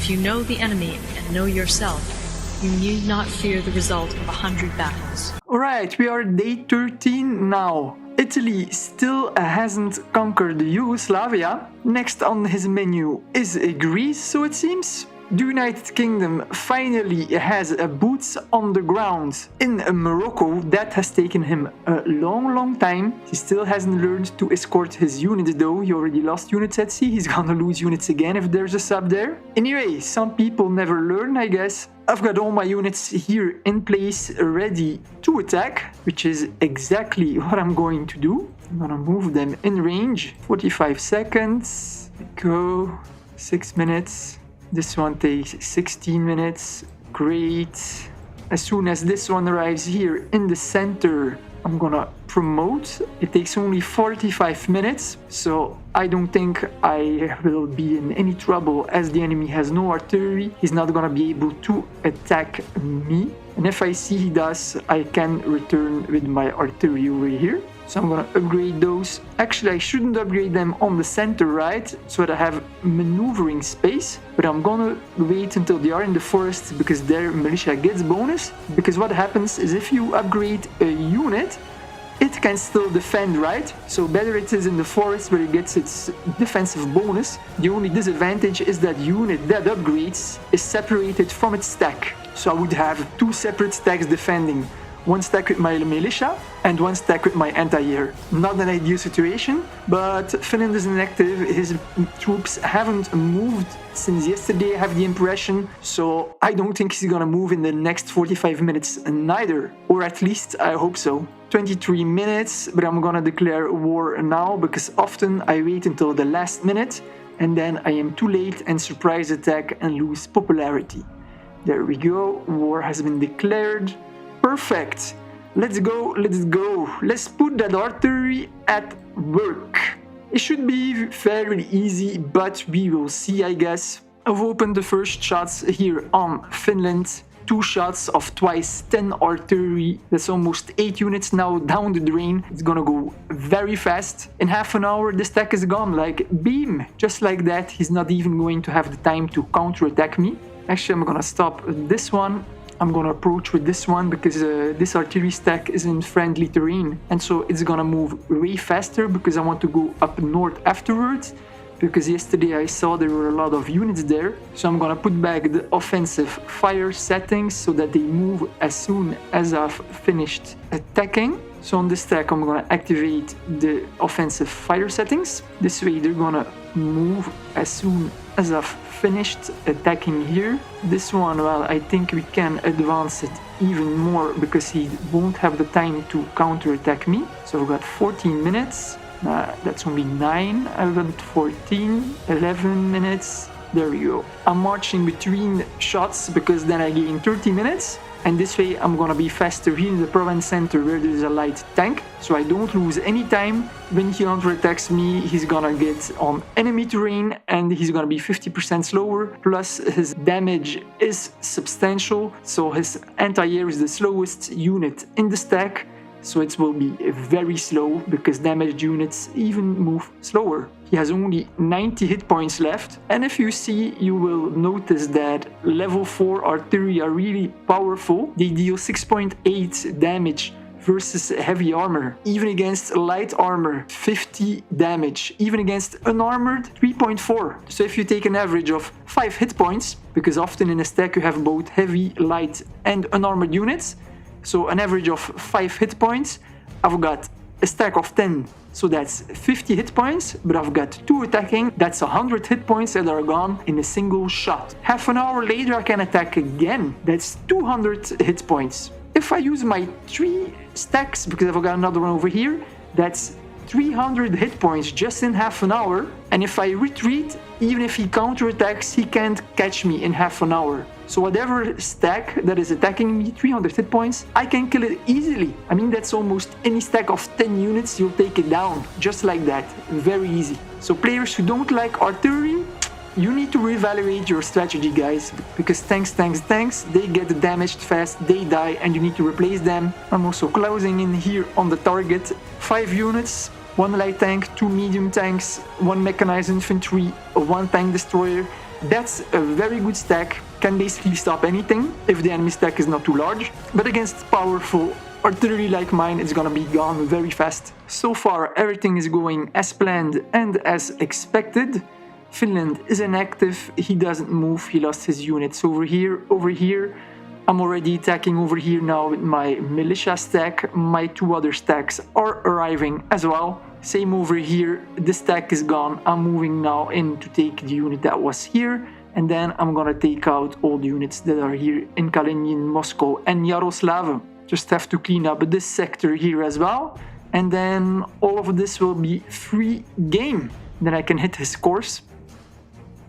If you know the enemy and know yourself, you need not fear the result of 100 battles. Alright, we are day 13 now. Italy still hasn't conquered Yugoslavia. Next on his menu is Greece, so it seems. The United Kingdom finally has boots on the ground in Morocco. That has taken him a long time. He still hasn't learned to escort his units though. He already lost units at sea. He's gonna lose units again if there's a sub there. Anyway, some people never learn, I guess. I've got all my units here in place ready to attack, which is exactly what I'm going to do. I'm gonna move them in range. 45 seconds. Go. 6 minutes. This one takes 16 minutes. Great. As soon as this one arrives here in the center, I'm gonna promote. It takes only 45 minutes, so I don't think I will be in any trouble as the enemy has no artillery. He's not gonna be able to attack me. And if I see he does, I can return with my artillery over here. So I'm gonna upgrade those. Actually, I shouldn't upgrade them on the center right, so that I have maneuvering space. But I'm gonna wait until they are in the forest because their militia gets bonus. Because what happens is if you upgrade a unit, it can still defend, right? So better it is in the forest where it gets its defensive bonus. The only disadvantage is that unit that upgrades is separated from its stack. So I would have two separate stacks defending. One stack with my militia and one stack with my anti-air. Not an ideal situation, but Finland is inactive. His troops haven't moved since yesterday, I have the impression. So I don't think he's gonna move in the next 45 minutes neither. Or at least I hope so. 23 minutes, but I'm gonna declare war now because often I wait until the last minute and then I am too late and surprise attack and lose popularity. There we go, war has been declared. Perfect. Let's go, let's go. Let's put that artillery at work. It should be fairly easy, but we will see, I guess. I've opened the first shots here on Finland. 2 shots of twice 10 artillery. That's almost 8 units now down the drain. It's gonna go very fast. In half an hour, the stack is gone, like beam. Just like that, he's not even going to have the time to counterattack me. Actually, I'm gonna stop this one. I'm gonna approach with this one because this artillery stack is in friendly terrain, and so it's gonna move way faster because I want to go up north afterwards, because yesterday I saw there were a lot of units there. So I'm gonna put back the offensive fire settings so that they move as soon as I've finished attacking. So on this stack I'm gonna activate the offensive fire settings. This way they're gonna move as soon as I've finished attacking here. This one, well, I think we can advance it even more because he won't have the time to counterattack me. So we've got 14 minutes. That's only 9. I've got 14, 11 minutes. There we go. I'm marching between shots because then I gain 30 minutes. And this way I'm gonna be faster here in the province center where there's a light tank, so I don't lose any time. When he counterattacks me, he's gonna get on enemy terrain and he's gonna be 50% slower, plus his damage is substantial, so his anti-air is the slowest unit in the stack, so it will be very slow because damaged units even move slower. He has only 90 hit points left, and if you see, you will notice that level 4 artillery are really powerful. They deal 6.8 damage versus heavy armor. Even against light armor, 50 damage. Even against unarmored, 3.4. So if you take an average of 5 hit points, because often in a stack you have both heavy, light and unarmored units, so an average of 5 hit points, I've got a stack of 10, so that's 50 hit points, but I've got 2 attacking, that's 100 hit points that are gone in a single shot. Half an hour later I can attack again, that's 200 hit points. If I use my 3 stacks, because I've got another one over here, that's 300 hit points just in half an hour, and if I retreat, even if he counterattacks, he can't catch me in half an hour. So whatever stack that is attacking me, 300 hit points, I can kill it easily. I mean, that's almost any stack of 10 units, you'll take it down, just like that, very easy. So players who don't like artillery, you need to reevaluate your strategy, guys, because tanks, they get damaged fast, they die, and you need to replace them. I'm also closing in here on the target. 5 units, 1 light tank, 2 medium tanks, 1 mechanized infantry, 1 tank destroyer, That's a very good stack, can basically stop anything if the enemy stack is not too large, but against powerful artillery like mine, it's gonna be gone very fast. So far, everything is going as planned and as expected. Finland is inactive, he doesn't move, he lost his units over here, over here. I'm already attacking over here now with my militia stack. My 2 other stacks are arriving as well. Same over here, the stack is gone. I'm moving now in to take the unit that was here, and then I'm gonna take out all the units that are here in Kaliningrad, Moscow and Yaroslav. Just have to clean up this sector here as well, and then all of this will be free game. Then I can hit his course.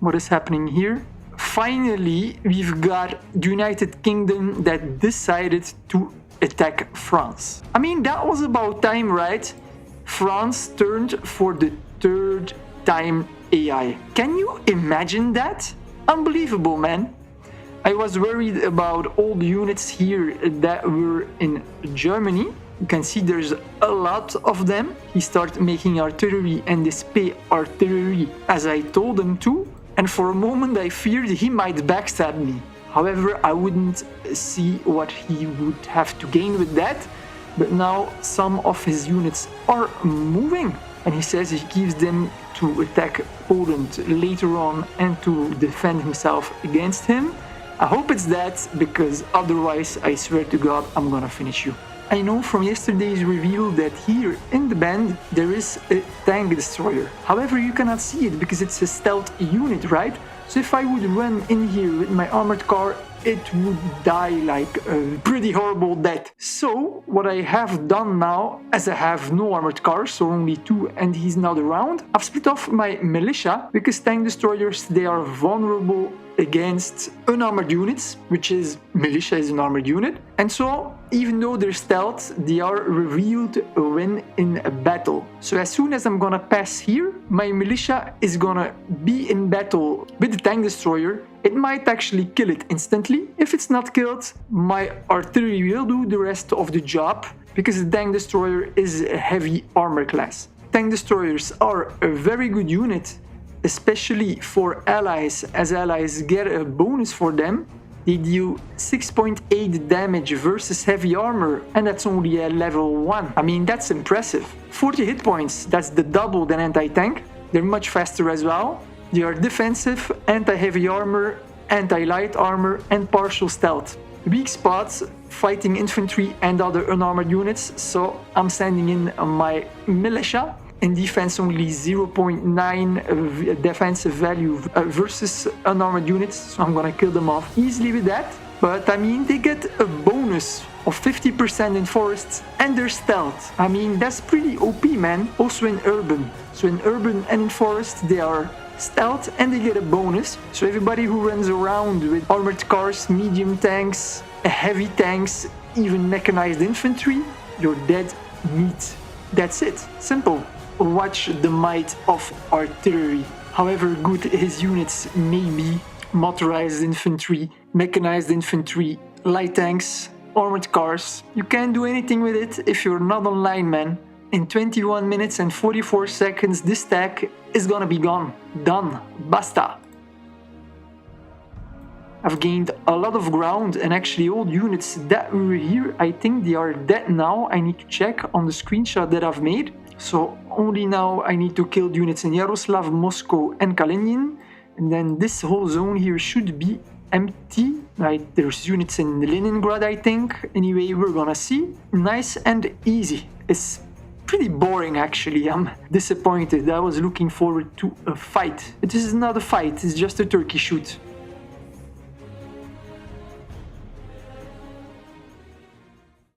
What is happening here? Finally, we've got the United Kingdom that decided to attack France. I mean, that was about time, right? France turned for the 3rd time AI. Can you imagine that? Unbelievable, man. I was worried about all the units here that were in Germany. You can see there's a lot of them. He started making artillery and display artillery as I told him to. And for a moment I feared he might backstab me. However, I wouldn't see what he would have to gain with that. But now some of his units are moving. And he says he gives them to attack Poland later on and to defend himself against him. I hope it's that, because otherwise I swear to God I'm gonna finish you. I know from yesterday's reveal that here in the band there is a tank destroyer. However, you cannot see it because it's a stealth unit, right? So if I would run in here with my armored car, it would die like a pretty horrible death. So what I have done now, as I have no armored cars, so only 2 and he's not around, I've split off my militia because tank destroyers, they are vulnerable against unarmored units, which is militia is an armored unit. And so even though they're stealth, they are revealed when in a battle. So as soon as I'm gonna pass here, my militia is gonna be in battle with the tank destroyer. It might actually kill it instantly. If it's not killed, my artillery will do the rest of the job because the tank destroyer is a heavy armor class. Tank destroyers are a very good unit, especially for allies, as allies get a bonus for them. They deal 6.8 damage versus heavy armor, and that's only a level 1. I mean, that's impressive. 40 hit points, that's the double than anti-tank. They're much faster as well. They are defensive, anti-heavy armor, anti-light armor, and partial stealth. Weak spots, fighting infantry and other unarmored units, so I'm sending in my militia. In defense, only 0.9 defensive value versus unarmored units, so I'm gonna kill them off easily with that. But I mean, they get a bonus of 50% in forests and they're stealth. I mean, that's pretty OP, man. Also in urban. So in urban and in forest, they are stealth and they get a bonus. So everybody who runs around with armored cars, medium tanks, heavy tanks, even mechanized infantry, you're dead meat. That's it. Simple. Watch the might of artillery. However good his units may be, motorized infantry, mechanized infantry, light tanks, armored cars, you can't do anything with it if you're not online, man. In 21 minutes and 44 seconds, this stack is gonna be gone. Done. Basta. I've gained a lot of ground, and actually all units that were here, I think they are dead now. I need to check on the screenshot that I've made. So only now I need to kill units in Yaroslav, Moscow and Kaliningrad. And then this whole zone here should be empty. Right, there's units in Leningrad, I think. Anyway, we're gonna see. Nice and easy. It's pretty boring actually. I'm disappointed. I was looking forward to a fight. But this is not a fight, it's just a turkey shoot.